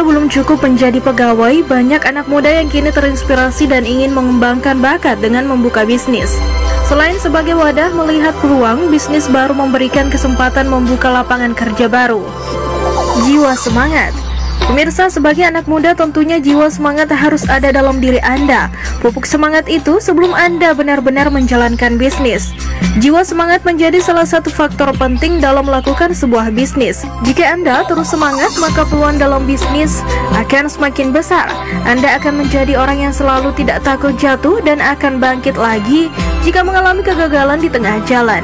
Ternyata belum cukup menjadi pegawai, banyak anak muda yang kini terinspirasi dan ingin mengembangkan bakat dengan membuka bisnis. Selain sebagai wadah melihat peluang, bisnis baru memberikan kesempatan membuka lapangan kerja baru. Jiwa semangat. Pemirsa, sebagai anak muda tentunya jiwa semangat harus ada dalam diri Anda. Pupuk semangat itu sebelum Anda benar-benar menjalankan bisnis. Jiwa semangat menjadi salah satu faktor penting dalam melakukan sebuah bisnis. Jika Anda terus semangat, maka peluang dalam bisnis akan semakin besar. Anda akan menjadi orang yang selalu tidak takut jatuh dan akan bangkit lagi jika mengalami kegagalan di tengah jalan.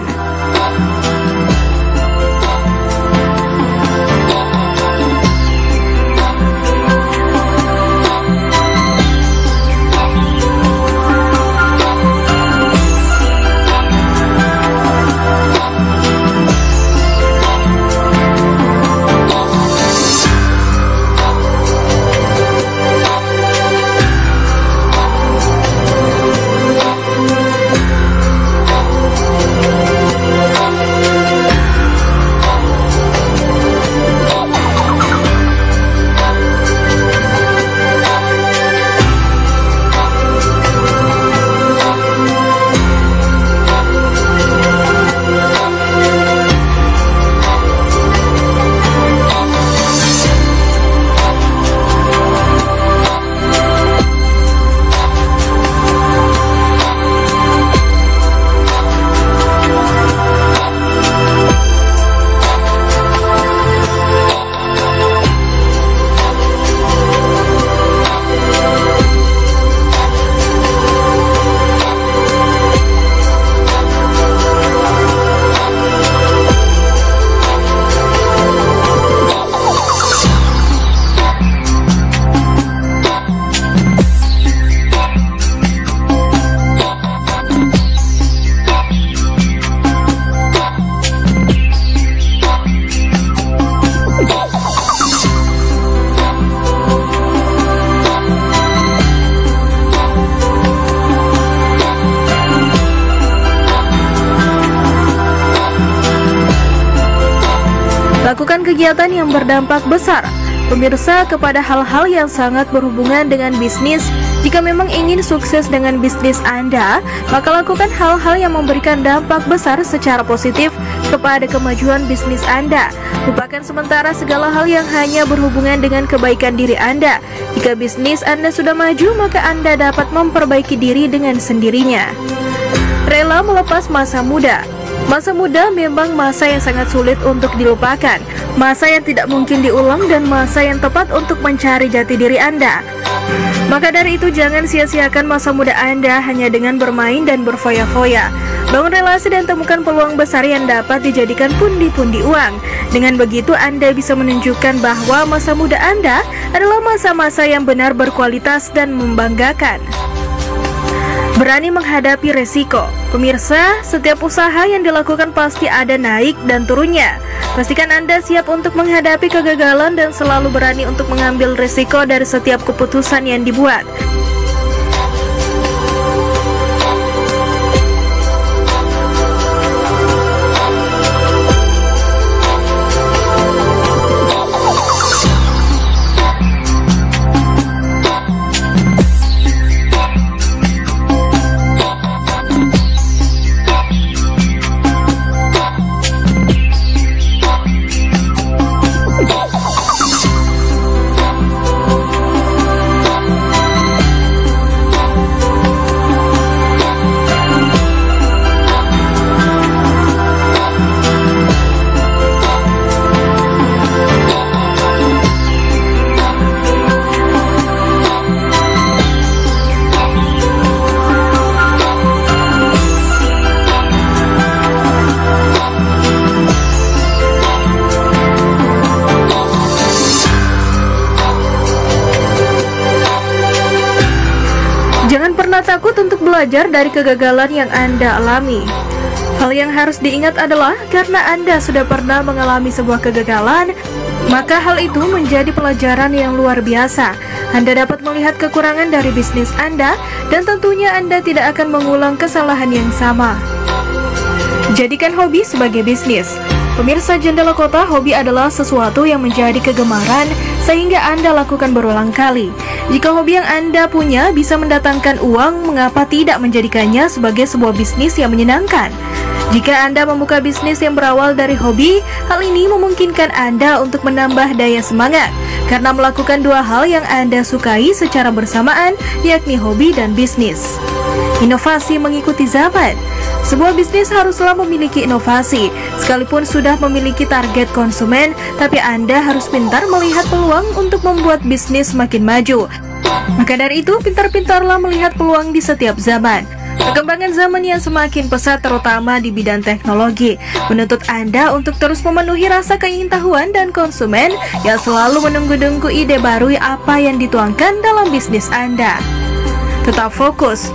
Lakukan kegiatan yang berdampak besar. Pemirsa, kepada hal-hal yang sangat berhubungan dengan bisnis. Jika memang ingin sukses dengan bisnis Anda, maka lakukan hal-hal yang memberikan dampak besar secara positif kepada kemajuan bisnis Anda. Lupakan sementara segala hal yang hanya berhubungan dengan kebaikan diri Anda. Jika bisnis Anda sudah maju, maka Anda dapat memperbaiki diri dengan sendirinya. Rela melepas masa muda. Masa muda memang masa yang sangat sulit untuk dilupakan, masa yang tidak mungkin diulang dan masa yang tepat untuk mencari jati diri Anda. Maka dari itu jangan sia-siakan masa muda Anda hanya dengan bermain dan berfoya-foya. Bangun relasi dan temukan peluang besar yang dapat dijadikan pundi-pundi uang. Dengan begitu Anda bisa menunjukkan bahwa masa muda Anda adalah masa-masa yang benar berkualitas dan membanggakan. Berani menghadapi resiko. Pemirsa, setiap usaha yang dilakukan pasti ada naik dan turunnya. Pastikan Anda siap untuk menghadapi kegagalan dan selalu berani untuk mengambil resiko dari setiap keputusan yang dibuat. Jangan pernah takut untuk belajar dari kegagalan yang Anda alami. Hal yang harus diingat adalah karena Anda sudah pernah mengalami sebuah kegagalan, maka hal itu menjadi pelajaran yang luar biasa. Anda dapat melihat kekurangan dari bisnis Anda dan tentunya Anda tidak akan mengulang kesalahan yang sama. Jadikan hobi sebagai bisnis. Pemirsa Jendela Kota, hobi adalah sesuatu yang menjadi kegemaran sehingga Anda lakukan berulang kali. Jika hobi yang Anda punya bisa mendatangkan uang, mengapa tidak menjadikannya sebagai sebuah bisnis yang menyenangkan? Jika Anda membuka bisnis yang berawal dari hobi, hal ini memungkinkan Anda untuk menambah daya semangat karena melakukan dua hal yang Anda sukai secara bersamaan, yakni hobi dan bisnis. Inovasi mengikuti zaman. Sebuah bisnis haruslah memiliki inovasi. Sekalipun sudah memiliki target konsumen, tapi Anda harus pintar melihat peluang untuk membuat bisnis makin maju. Maka dari itu, pintar-pintarlah melihat peluang di setiap zaman. Perkembangan zaman yang semakin pesat terutama di bidang teknologi menuntut Anda untuk terus memenuhi rasa keingintahuan dan konsumen yang selalu menunggu-nunggu ide baru apa yang dituangkan dalam bisnis Anda. Tetap fokus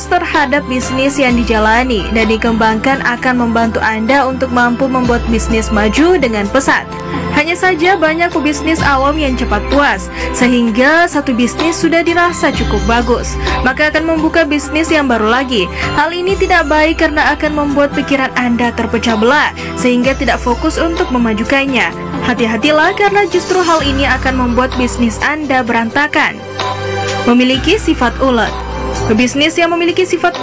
terhadap bisnis yang dijalani dan dikembangkan akan membantu Anda untuk mampu membuat bisnis maju dengan pesat. Hanya saja banyak pebisnis awam yang cepat puas, sehingga satu bisnis sudah dirasa cukup bagus, maka akan membuka bisnis yang baru lagi. Hal ini tidak baik karena akan membuat pikiran Anda terpecah belah, sehingga tidak fokus untuk memajukannya. Hati-hatilah karena justru hal ini akan membuat bisnis Anda berantakan. Memiliki sifat ulet. Pebisnis yang memiliki sifat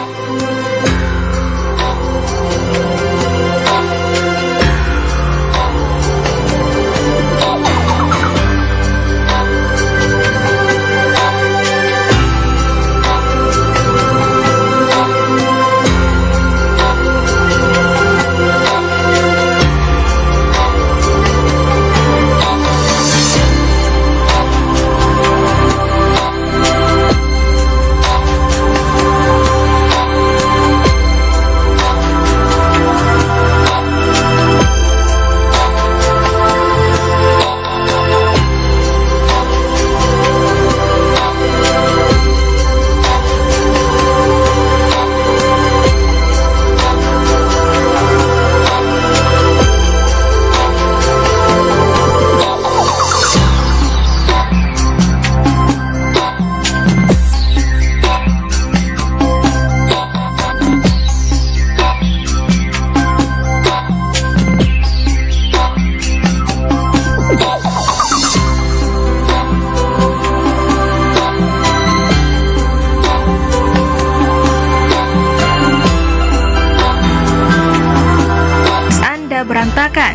berantakan.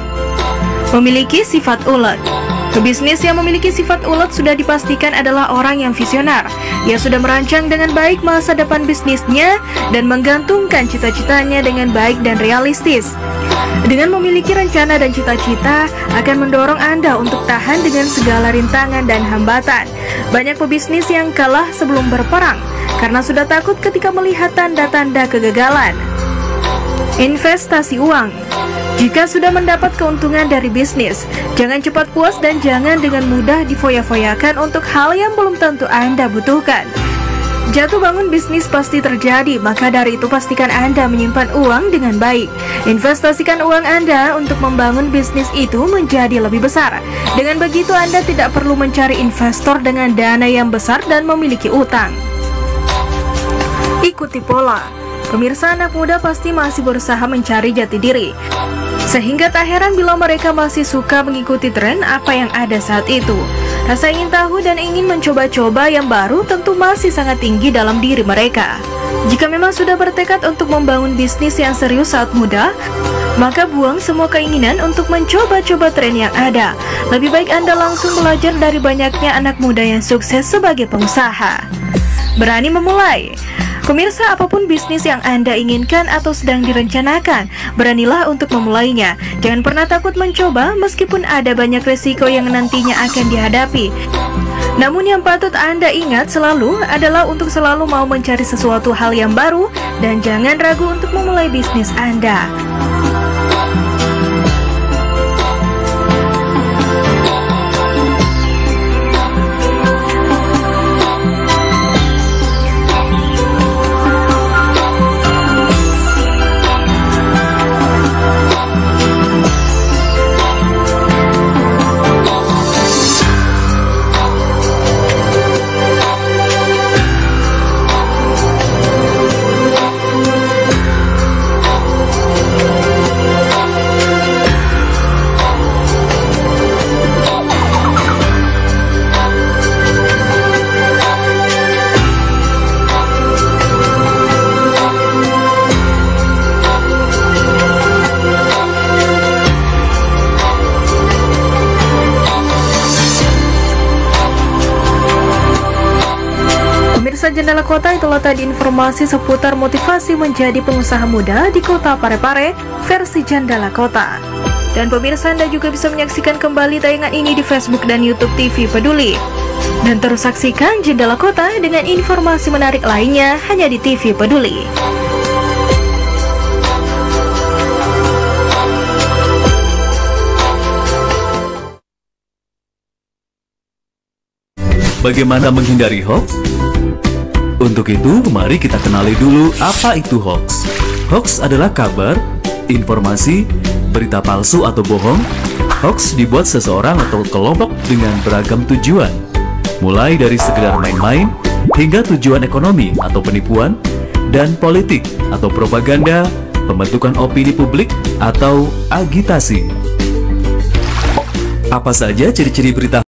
Memiliki sifat ulet. Pebisnis yang memiliki sifat ulet sudah dipastikan adalah orang yang visioner. Ia sudah merancang dengan baik masa depan bisnisnya dan menggantungkan cita-citanya dengan baik dan realistis. Dengan memiliki rencana dan cita-cita akan mendorong Anda untuk tahan dengan segala rintangan dan hambatan. Banyak pebisnis yang kalah sebelum berperang karena sudah takut ketika melihat tanda-tanda kegagalan. Investasi uang. Jika sudah mendapat keuntungan dari bisnis, jangan cepat puas dan jangan dengan mudah difoya-foyakan untuk hal yang belum tentu Anda butuhkan. Jatuh bangun bisnis pasti terjadi, maka dari itu pastikan Anda menyimpan uang dengan baik. Investasikan uang Anda untuk membangun bisnis itu menjadi lebih besar. Dengan begitu Anda tidak perlu mencari investor dengan dana yang besar dan memiliki utang. Ikuti pola. Pemirsa, anak muda pasti masih berusaha mencari jati diri. Sehingga tak heran bila mereka masih suka mengikuti tren apa yang ada saat itu. Rasa ingin tahu dan ingin mencoba-coba yang baru tentu masih sangat tinggi dalam diri mereka. Jika memang sudah bertekad untuk membangun bisnis yang serius saat muda, maka buang semua keinginan untuk mencoba-coba tren yang ada. Lebih baik Anda langsung belajar dari banyaknya anak muda yang sukses sebagai pengusaha. Berani memulai. Pemirsa, apapun bisnis yang Anda inginkan atau sedang direncanakan, beranilah untuk memulainya. Jangan pernah takut mencoba meskipun ada banyak resiko yang nantinya akan dihadapi. Namun yang patut Anda ingat selalu adalah untuk selalu mau mencari sesuatu hal yang baru dan jangan ragu untuk memulai bisnis Anda. Jendela Kota, itulah tadi informasi seputar motivasi menjadi pengusaha muda di Kota Parepare versi Jendela Kota. Dan pemirsa, Anda juga bisa menyaksikan kembali tayangan ini di Facebook dan YouTube TV Peduli. Dan terus saksikan Jendela Kota dengan informasi menarik lainnya hanya di TV Peduli. Bagaimana menghindari hoax? Untuk itu, mari kita kenali dulu apa itu hoax. Hoax adalah kabar, informasi, berita palsu atau bohong. Hoax dibuat seseorang atau kelompok dengan beragam tujuan, mulai dari sekedar main-main hingga tujuan ekonomi atau penipuan, dan politik atau propaganda, pembentukan opini publik atau agitasi. Apa saja ciri-ciri berita